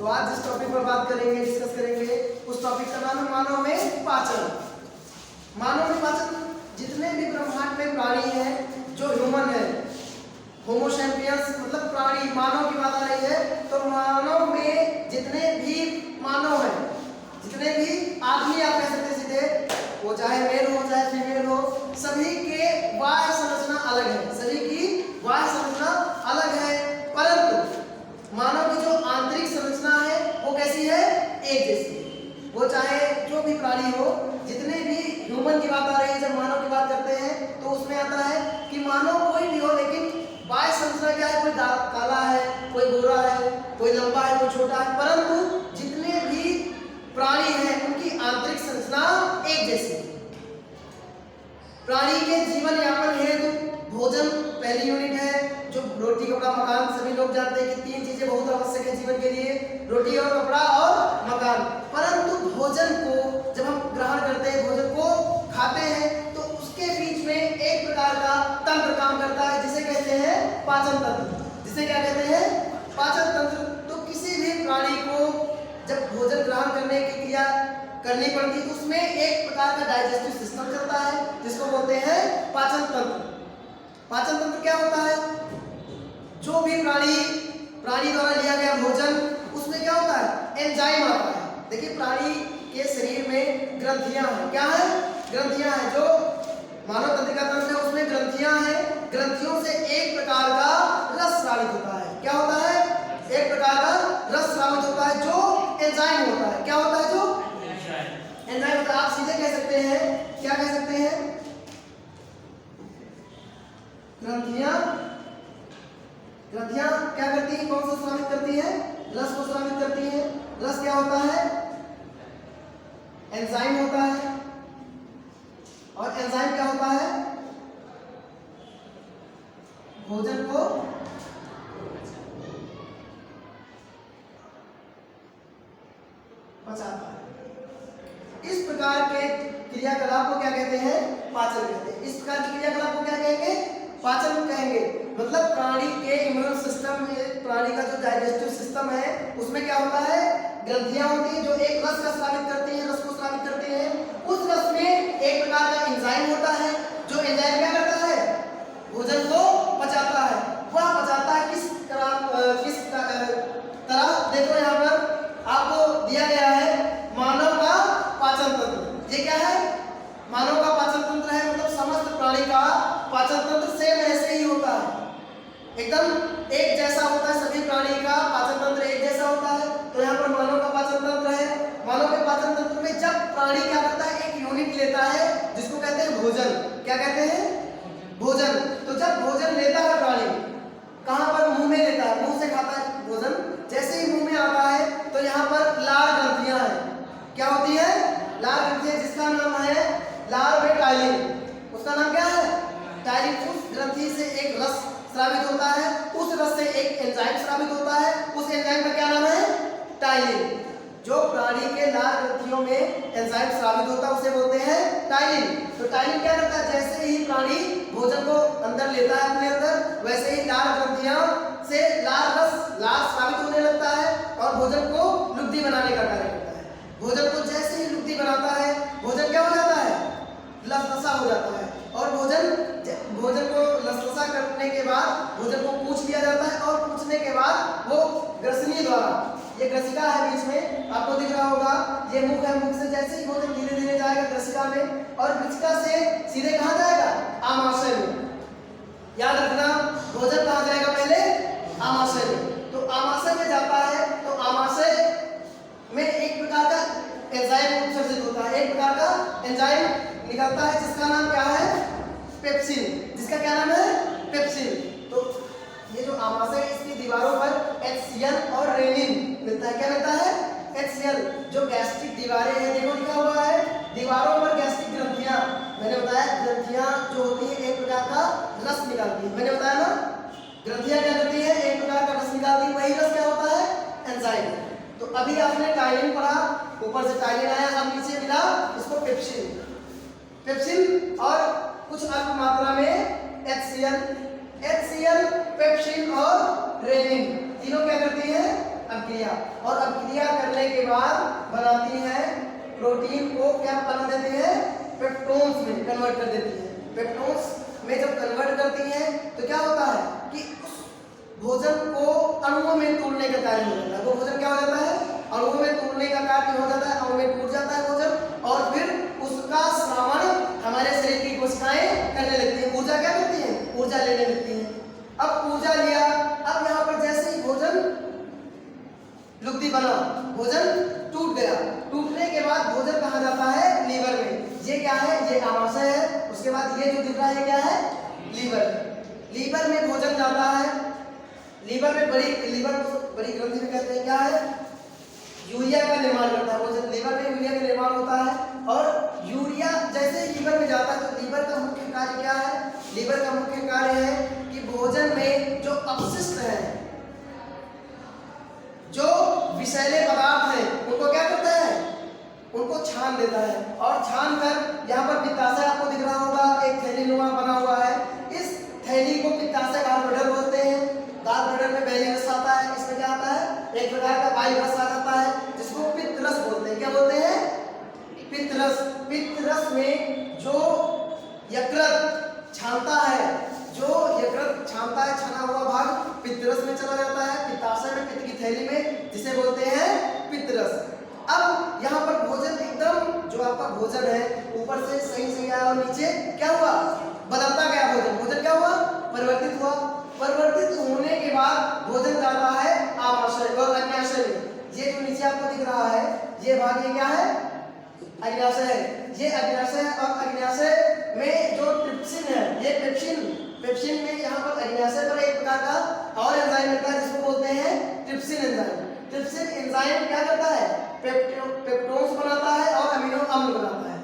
तो आज जिस टॉपिक पर बात करेंगे, डिस्कस करेंगे, उस टॉपिक का नाम है मानव में पाचन। मानव में पाचन, जितने भी ब्रह्मांड में प्राणी हैं जो ह्यूमन है, होमो सैपियंस मतलब प्राणी, मानव की बात आ रही है, तो मानव में जितने भी मानव हैं, जितने भी आदमी आप कह सकते सीधे, वो चाहे मेल हो चाहे फीमेल हो, सभी के बाह्य संरचना अलग है, सभी की बाह्य संरचना अलग है, परंतु मानव की जो आंतरिक संरचना है वो कैसी है, एक जैसी। वो चाहे जो भी प्राणी हो, जितने भी ह्यूमन की बात आ रही है, जब मानव की बात करते हैं तो उसमें आता है कि मानव कोई भी हो, लेकिन बाह्य संरचना क्या है, कोई काला है, कोई गोरा है, कोई लंबा है, कोई छोटा है, परंतु जितने भी प्राणी हैं उनकी आंतरिक संरचना एक जैसी। प्राणी के जीवन यापन हेतु भोजन पहली यूनिट है, जो रोटी कपड़ा मकान। सभी लोग जानते हैं कि तीन चीजें बहुत आवश्यक है जीवन के लिए, रोटी और कपड़ा और मकान। परंतु भोजन को जब हम ग्रहण करते हैं, भोजन को खाते हैं, तो उसके बीच में एक प्रकार का तंत्र काम करता है जिसे कहते हैं पाचन तंत्र। जिसे क्या कहते हैं, पाचन तंत्र। तो किसी भी प्राणी को जब भोजन ग्रहण करने की क्रिया करनी पड़ती है, उसमें एक प्रकार का डाइजेस्टिव सिस्टम चलता है जिसको बोलते हैं पाचन तंत्र। पाचन तंत्र क्या होता है, जो भी प्राणी द्वारा लिया गया भोजन, उसमें क्या होता है, एंजाइम आता है। देखिए प्राणी के शरीर में ग्रंथियां हैं, क्या है, ग्रंथियां हैं। जो मानव तंत्रिका तंत्र है उसमें ग्रंथियां हैं, ग्रंथियों से एक प्रकार का रस स्रावित होता है। क्या होता है, एक प्रकार का रस स्रावित होता है जो एंजाइम होता है। क्या होता है, जो एंजाइम होता है। आप सीधे कह सकते हैं, क्या कह सकते हैं, ग्रंथियां क्या करती है, कौन सा स्रावित करती है, रस को स्रावित करती है। रस क्या होता है, एंजाइम होता है, और एंजाइम क्या होता है, भोजन को पचाता है। इस प्रकार के क्रियाकलाप को क्या कहते हैं, पाचन कहते हैं। इस प्रकार के क्रियाकलाप को क्या कहेंगे, पाचन कहेंगे। मतलब प्राणी के इम्यून सिस्टम में, प्राणी का जो डाइजेस्टिव सिस्टम है, उसमें क्या होता है, ग्रंथियां होती हैं जो एक रस का स्रावित करती हैं, रस को स्रावित करते हैं। उस रस में एक प्रकार का एंजाइम होता है, जो एंजाइम क्या करता है, भोजन को पचाता है। वह पचाता है किस तरह देखो यहाँ पर आपको दिया गया है मानव का पाचन तंत्र। ये क्या है, मानव का पाचन तंत्र है, मतलब समस्त प्राणी का पाचन तंत्र सेम ऐसे ही होता है, एकदम एक जैसा होता है। सभी प्राणी का पाचन तंत्र एक जैसा होता है। तो यहाँ पर मानव का पाचन तंत्र है। मानव के पाचन तंत्र में जब प्राणी क्या करता है, एक यूनिट लेता है जिसको कहते हैं भोजन। क्या कहते हैं, भोजन। तो जब भोजन लेता है प्राणी, कहाँ पर, मुंह में लेता है, मुंह से खाता है भोजन। जैसे ही मुंह में आता है तो यहाँ पर लार ग्रंथियां हैं। क्या होती है, लार ग्रंथियां, जिसका नाम है लार में टाइलिन। उसका नाम क्या है, टाइलिन। उस ग्रंथि से एक रस स्रावित होता है, उस रस से एक एंजाइम स्रावित होता है, उस एंजाइम का क्या नाम है, टाइलिन। जो प्राणी के लार ग्रंथियों में एंजाइम स्रावित होता है उसे बोलते हैं टाइलिन। तो टाइलिन क्या करता है, जैसे ही प्राणी भोजन को अंदर लेता है अपने अंदर, वैसे ही लार ग्रंथियां से लार स्रावित होने लगता है और भोजन को लुब्धि बनाने का कार्य करता है। भोजन को जैसे ही लुब्धि बनाता है, भोजन क्या हो जाता है, लसलसा हो जाता है। और भोजन को लसलसा करने के बाद भोजन को पूछ लिया जाता है, और पूछने के बाद वो ग्रसनी द्वारा, ये ग्रसिका है बीच में, आपको दिख रहा होगा, ये मुख है, मुख से जैसे ही भोजन धीरे धीरे जाएगा ग्रसिका में, और ग्रसिका से सीधे कहाँ जाएगा, आमाशय में। याद रखना, भोजन कहाँ जाएगा, पहले आमाशय में। तो आमाशय में जाता है, तो आमाशय में एक प्रकार का एंजाइम उत्सर्जित होता है, एक प्रकार का एंजाइम निकलता है जिसका नाम क्या है, पेप्सिन। जिसका क्या नाम है, पेप्सिन। तो ये जो आमाशय, इसकी दीवारों पर HCl और रेनिन मिलता है। क्या मिलता है, HCl। जो गैस्ट्रिक दीवारें हैं, देखो लिखा हुआ है दीवारों पर गैस्ट्रिक ग्रंथियां। मैंने बताया ग्रंथियां जो होती है एक प्रकार का रस निकालती है। मैंने बताया ना, ग्रंथियां क्या करती है, एक प्रकार का रस निकालती है। वही रस क्या होता है, एंजाइम। तो अभी आपने टाइलिन पढ़ा, ऊपर से टाइलिन आया, अब नीचे मिला इसको पेप्सिन। पेप्सिन और कुछ अल्प मात्रा में HCl, पेप्सिन और रेनिन, तीनों क्या करती है, अभिक्रिया, और अभिक्रिया करने के बाद बनाती है प्रोटीन को, क्या बना देती है, पेप्टोन्स में कन्वर्ट कर देती है। पेप्टोन्स में जब कन्वर्ट करती हैं तो क्या होता है कि उस भोजन को अणुओं में तोड़ने का कार्य हो जाता है। वो भोजन क्या हो जाता है, अणुओं में तोड़ने का कार्य हो जाता है, अणु में टूट जाता है भोजन, और फिर उसका श्रावण हमारे शरीर की कोशिकाएं करने लगती हैं। ऊर्जा क्या करती है, ऊर्जा लेने लगती हैं। अब ऊर्जा लिया, अब यहाँ पर जैसे ही भोजन लुप्ति बना, भोजन टूट गया, टूटने के बाद भोजन कहाँ जाता है, लीवर में। ये क्या है, ये आमाशय है। उसके बाद ये जो दिख रहा है क्या है, लीवर। लीवर में भोजन जाता है, लीवर में लीवर बड़ी ग्रंथि में कहते हैं क्या है, यूरिया का निर्माण करता है भोजन। लीवर में यूरिया का निर्माण होता है, और यूरिया जैसे ही लीवर में जाता है तो लीवर का मुख्य कार्य क्या है, लीवर का मुख्य कार्य है कि भोजन में जो अपशिष्ट है, जो विषैले पदार्थ हैं, उनको क्या करता है, उनको छान देता है। और छान कर यहाँ पर पित्ताशय आपको दिख रहा होगा, एक थैली नुमा बना हुआ है। इस थैली को पित्ताशय गॉलब्लैडर बोलते हैं। गॉलब्लैडर में बैली रस आता है, इसमें क्या आता है, एक प्रकार का वायु रस आ जाता है जिसको पित्त रस बोलते हैं। क्या बोलते हैं, पित्त रस। पित्त रस में जो यकृत छानता है, जो यकृत छानता है, छना हुआ भाग पित्त रस में चला जाता है, पित्ताशय में, पित्त की थैली में, जिसे बोलते हैं पित्त रस। अब यहाँ पर भोजन एकदम जो आपका भोजन है ऊपर से सही आया और नीचे क्या हुआ, बदलता गया भोजन। भोजन क्या हुआ, परिवर्तित हुआ। परिवर्तित होने के बाद भोजन जाता है आमाशय और अग्न्याशय में। ये जो नीचे आपको दिख रहा है ये भाग, ये क्या है, अग्न्याशय है। ये अग्न्याशय है, और अग्न्याशय में जो ट्रिप्सिन है, ये पेप्सिन में यहाँ पर अग्न्याशय पर एक प्रकार का और एंजाइम मिलता है जिसको बोलते हैं ट्रिप्सिन एंजाइम। ट्रिप्सिन एंजाइम क्या करता है, पेप्टोन्स बनाता है और अमीनो अम्ल बनाता है।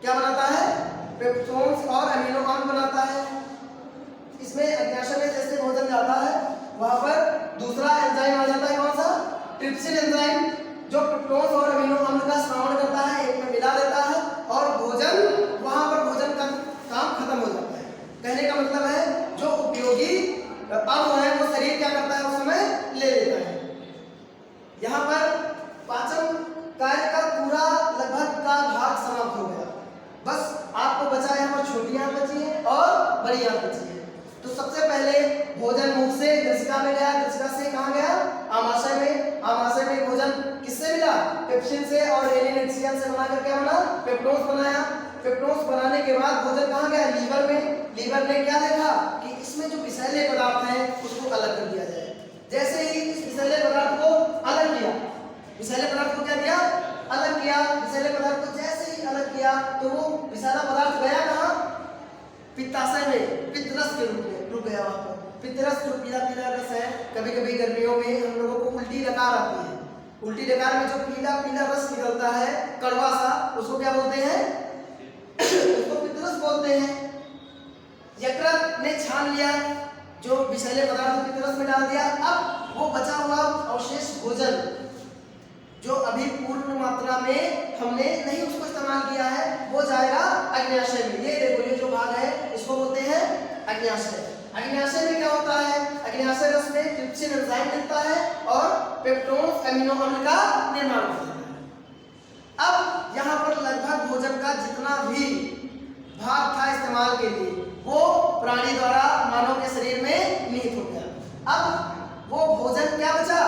क्या बनाता है, पेप्टोन्स और अमीनो अम्ल बनाता है। इसमें अग्न्याशय में जैसे भोजन जाता है वहां पर दूसरा एंजाइम आ जाता है, कौन सा, ट्रिप्सिन एंजाइम, जो पेप्टोन्स और अमीनो अम्ल का श्रावण करता है, एक में मिला देता है, और भोजन वहां पर भोजन का काम खत्म हो जाता है। कहने का मतलब है जो उपयोगी अणु है वो शरीर क्या करता है, उस समय ले लेता है। यहाँ पर पाचन कार्य का पूरा लगभग का भाग समाप्त हो गया। बस आपको बचा यहाँ पर छोटी आंत बची है और बड़ी आंत बची है। तो सबसे पहले भोजन मुख से दृशिका में गया, दृशिका से कहाँ गया, आमाशय में। आमाशय में भोजन किससे मिला, पेप्सिन से, और रेनिन एचियन से बनाकर क्या बना, पेप्टोन्स बनाया। पेप्टोन्स बनाने के बाद भोजन कहाँ गया, लीवर में। लीवर ने क्या देखा कि इसमें जो विषैले पदार्थ हैं उसको अलग कर दिया जाए। जैसे ही इस विषैले पदार्थ को अलग किया, विषैले पदार्थ को क्या किया, अलग किया। विषैले पदार्थ को जैसे ही अलग किया तो वो विषैला पदार्थ गया कहाँ, पित्ताशय में, पित्त रस के रूप में रुक गया वहां पर। पित्त रस जो पीला पीला रस है, कभी कभी गर्मियों में हम लोगों को उल्टी डकार आती है, उल्टी डकार में जो पीला पीला रस निकलता है कड़वा सा, उसको क्या बोलते हैं, उसको पित्त रस बोलते हैं। यकृत ने छान लिया जो विषैले पदार्थ पित्त रस में डाल दिया। अब वो बचा हुआ अवशेष भोजन जो अभी पूर्ण मात्रा में हमने नहीं उसको इस्तेमाल किया है, वो जाएगा अग्न्याशय में। ये देखो ये जो भाग है इसको बोलते हैं अग्न्याशय। अग्न्याशय में क्या होता है, अग्न्याशय रस में ट्रिप्सिन एंजाइम मिलता है और पेप्टोन्स अमीनो अम्ल का निर्माण होता है। अब यहाँ पर लगभग भोजन का जितना भी भाग था इस्तेमाल के लिए वो प्राणी द्वारा मानव के शरीर में निहित हो गया। अब वो भोजन क्या बचा,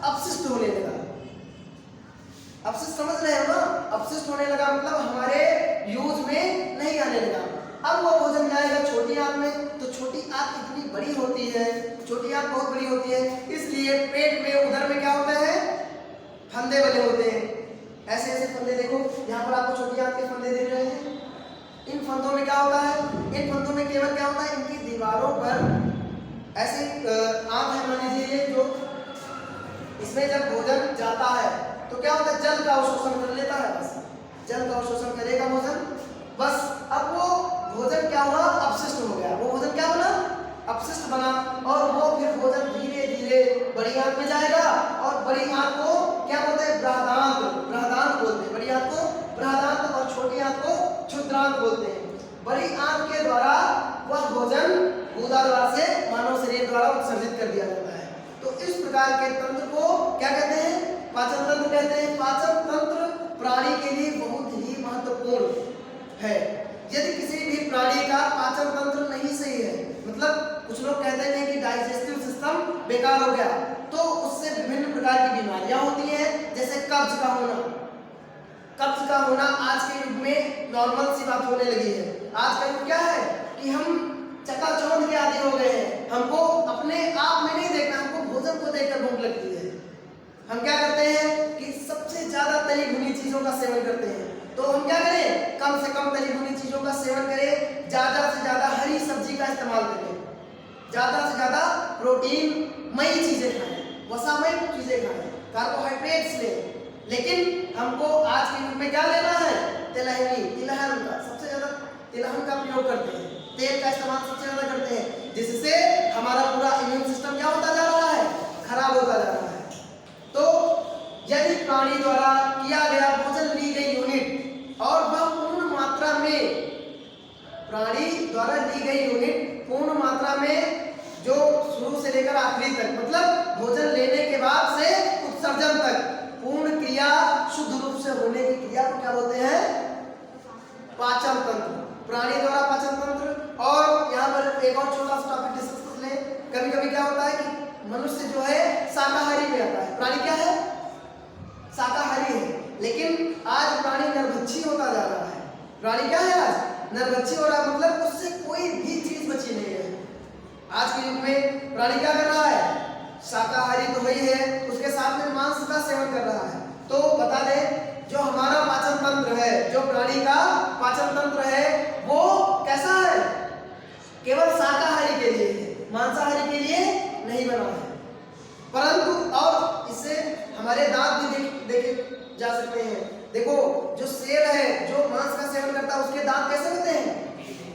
अपशिष्ट होने लगा। अपशिष्ट समझ रहे हो ना, अपशिष्ट होने लगा मतलब हमारे यूज में नहीं आने लगा। अब वो भोजन जाएगा छोटी आंत में, तो छोटी आंत इतनी बड़ी होती है, छोटी आंत बहुत बड़ी होती है, इसलिए पेट में उधर में क्या होता है, फंदे बने होते हैं। ऐसे ऐसे फंदे देखो, यहाँ पर आपको छोटी आंत के फंदे दिख रहे हैं। इन फंदों में क्या होता है, इन फंदों में केवल क्या होता है, इनकी दीवारों पर ऐसे आंत है, मान लीजिए ये जो, इसमें जब भोजन जाता है तो क्या होता है, जल का अवशोषण कर लेता है, बस जल का अवशोषण करेगा भोजन, बस। अब वो भोजन क्या हुआ, अपशिष्ट हो गया। वो भोजन क्या बना, अपशिष्ट बना, और वो फिर भोजन धीरे धीरे बड़ी आंत में जाएगा, और बड़ी आंत को क्या बोलते हैं, बृहदांत, बृहदांत बोलते हैं। बड़ी आंत को बृहदांत और छोटी आंत को क्षुद्रांत बोलते हैं। बड़ी आंत के द्वारा वह भोजन गुदा द्वार से मानव शरीर द्वारा उत्सर्जित कर दिया जाता है। तो इस प्रकार के तंत्र को है। यदि किसी भी प्राणी का पाचन तंत्र नहीं सही है, मतलब कुछ लोग कहते हैं कि डाइजेस्टिव सिस्टम बेकार हो गया, तो उससे विभिन्न प्रकार की बीमारियां होती हैं, जैसे कब्ज का होना। कब्ज का होना आज के युग में नॉर्मल सी बात होने लगी है। आज का युग क्या है कि हम चकाचौंध के आदी हो गए हैं। हमको अपने आप में नहीं देखना, हमको भोजन को देखकर भूख लगती है। हम क्या करते हैं कि सबसे ज्यादा तली भुनी चीजों का सेवन करते हैं। तो हम क्या करें, कम से कम तली भुनी चीजों का सेवन करें, ज्यादा से ज्यादा हरी सब्जी का इस्तेमाल करें, ज्यादा से ज्यादा प्रोटीन मई चीजें खाएं, वसामय चीजें खाएं, कार्बोहाइड्रेट्स लें। लेकिन हमको आज के युग में क्या लेना है, तिलहनी, तिलहन का सबसे ज्यादा तिलहन का प्रयोग करते हैं, तेल का इस्तेमाल सबसे ज्यादा करते हैं, जिससे हमारा पूरा इम्यून सिस्टम क्या होता जा रहा है, खराब होता जा रहा है। तो यदि प्राणी द्वारा किया गया भोजन ली गई यूनिट और वह पूर्ण मात्रा में, प्राणी द्वारा ली गई यूनिट पूर्ण मात्रा में, जो शुरू से लेकर आखिरी तक, मतलब भोजन लेने के बाद से उत्सर्जन तक पूर्ण क्रिया शुद्ध रूप से होने की क्रिया को क्या बोलते हैं, पाचन तंत्र। प्राणी द्वारा पाचन तंत्र। और यहाँ पर एक और छोटा सा टॉपिक डिस्कस कर लें। कभी कभी क्या होता है कि मनुष्य जो है शाकाहारी में आता है, प्राणी क्या है, शाकाहारी है, लेकिन आज प्राणी नरभक्षी होता जा रहा है। प्राणी क्या है, आज नरभक्षी हो रहा है, मतलब उससे कोई भी चीज बची नहीं है। आज के युग में प्राणी क्या कर रहा है, शाकाहारी तो वही है, उसके साथ में मांस का सेवन कर रहा है। तो बता दें, जो हमारा पाचन तंत्र है, जो प्राणी का पाचन तंत्र है, वो कैसा है, केवल शाकाहारी के लिए है, मांसाहारी के लिए नहीं बना है। परंतु और इससे हमारे दांत भी देखे जा सकते हैं। देखो, जो शेर है, जो मांस का सेवन करता है, उसके दांत कैसे होते हैं,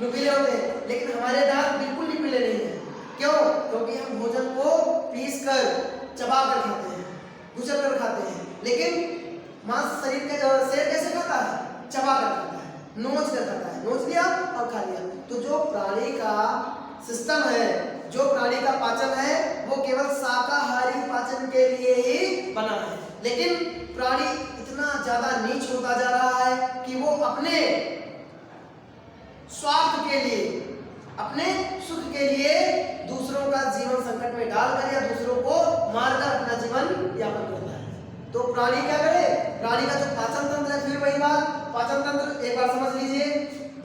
नुकीले होते हैं, लेकिन हमारे दांत बिल्कुल नुकीले नहीं है। क्यों? क्योंकि हम भोजन को पीस कर, चबा कर खाते हैं, गुजर कर खाते हैं। लेकिन मांस शरीर के शेर कैसे खाता है, चबा कर खाता है, नोच कर खाता है, नोच लिया और खा लिया। तो जो प्राणी का सिस्टम है, जो प्राणी का पाचन है, वो केवल शाकाहारी पाचन के लिए ही बना है। लेकिन प्राणी इतना ज्यादा नीच होता जा रहा है कि वो अपने स्वार्थ के लिए, अपने सुख के लिए दूसरों का जीवन संकट में डालकर या दूसरों को मारकर अपना जीवन यापन करता है। तो प्राणी क्या करे, प्राणी का जो पाचन तंत्र है, फिर वही बात, पाचन तंत्र एक बार समझ लीजिए।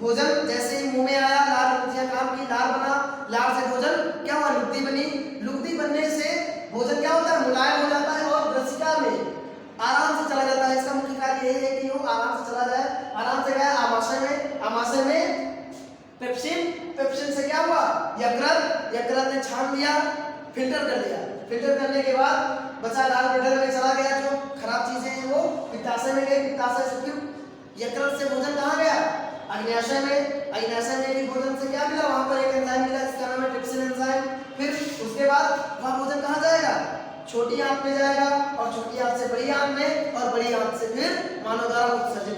भोजन जैसे ही मुंह में आया, लार लुगदियां काम की, लार बना, लार से भोजन क्या हुआ, लुगदी बनी। लुगदी बनने से भोजन क्या होता है, मुलायम हो जाता है और रसिका में आराम से चला जाता है। इसका मुख्य कार्य यही है कि वो आराम से चला जाए, आराम से गया आमाशय में, आमाशय में पेप्सिन, पेप्सिन से क्या हुआ, यकृत, यकृत ने छान दिया, फिल्टर कर दिया, फिल्टर करने के बाद बचा लाल ब्लडर में चला गया, जो खराब चीजें हैं वो पित्ताशय में गई, पित्ताशय से फिर यकृत से भोजन कहाँ गया, अग्न्याशय में, अग्न्याशय में भी भोजन से क्या मिला, वहां पर एक एंजाइम मिला जिसका नाम है ट्रिप्सिन एंजाइम। फिर उसके बाद वह भोजन कहाँ जाएगा, छोटी आंत में जाएगा, और छोटी आंत से बड़ी आंत में, और बड़ी आंत से फिर मानव द्वारा उत्सर्जित